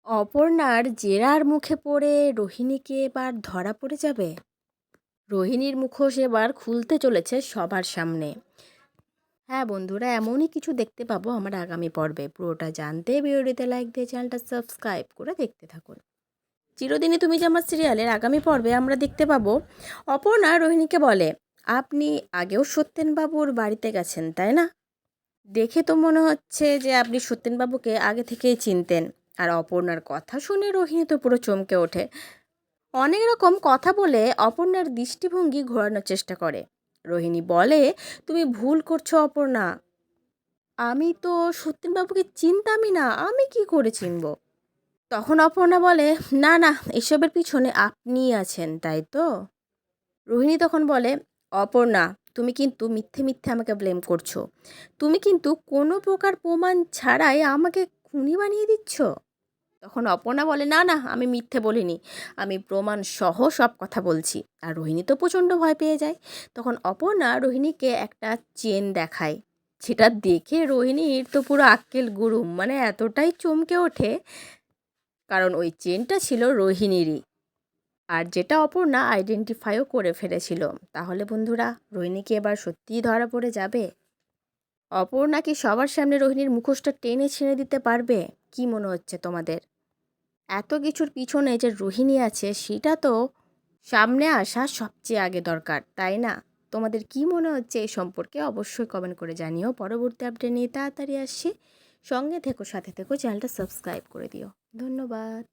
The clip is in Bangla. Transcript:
অপর্ণার জেরার মুখে পড়ে রোহিণীকে এবার ধরা পড়ে যাবে। রোহিণীর মুখোশ এবার খুলতে চলেছে সবার সামনে। হ্যাঁ বন্ধুরা, এমনই কিছু দেখতে পাবো আমার আগামী পর্বে। পুরোটা জানতে ভিডিওটিতে লাইক দিয়ে চ্যানেলটা সাবস্ক্রাইব করে দেখতে থাকুন। চিরদিনই তুমি যে আমার সিরিয়ালের আগামী পর্বে আমরা দেখতে পাবো অপর্ণা রোহিণীকে বলে, আপনি আগেও সত্যেনবাবুর বাড়িতে গেছেন তাই না? দেখে তো মনে হচ্ছে যে আপনি সত্যেনবাবুকে আগে থেকেই চিনতেন। আর অপর্ণার কথা শুনে রোহিণী তো পুরো চমকে ওঠে। অনেক রকম কথা বলে অপর্ণার দৃষ্টিভঙ্গি ঘোরানোর চেষ্টা করে। রোহিণী বলে, তুমি ভুল করছো অপর্ণা, আমি তো সত্যেনবাবুকে চিনতামই না, আমি কি করে চিনব? তখন অপর্ণা বলে, না না, এসবের পিছনে আপনিই আছেন তাই তো? রোহিণী তখন বলে, অপর্ণা, তুমি কিন্তু মিথ্যে মিথ্যে আমাকে ব্লেম করছো। তুমি কিন্তু কোনো প্রকার প্রমাণ ছাড়াই আমাকে খুনি বানিয়ে দিচ্ছ। তখন অপর্ণা বলে, না না, আমি মিথ্যে বলিনি, আমি প্রমাণ সহ সব কথা বলছি। আর রোহিণী তো প্রচণ্ড ভয় পেয়ে যায়। তখন অপর্ণা রোহিণীকে একটা চেন দেখায়, সেটা দেখে রোহিণীর তো পুরো আক্কেল গুরুম, মানে এতটাই চমকে ওঠে, কারণ ওই চেনটা ছিল রোহিণীরই, আর যেটা অপর্ণা আইডেন্টিফাইও করে ফেলেছিল। তাহলে বন্ধুরা, রোহিণী কি এবার সত্যিই ধরা পড়ে যাবে? অপর্ণা কি সবার সামনে রোহিণীর মুখোশটা টেনে ছিঁড়ে দিতে পারবে? কি মনে হচ্ছে তোমাদের? এত কিছুর পিছনে যে রোহিণী আছে সেটা তো সামনে আসা সবচেয়ে আগে দরকার, তাই না? তোমাদের কি মনে হচ্ছে এই সম্পর্কে অবশ্যই কমেন্ট করে জানিও। পরবর্তী আপডেট নিয়ে তাড়াতাড়ি আসছি। সঙ্গে থেকো, সাথে থেকো, চ্যানেলটা সাবস্ক্রাইব করে দিও। ধন্যবাদ।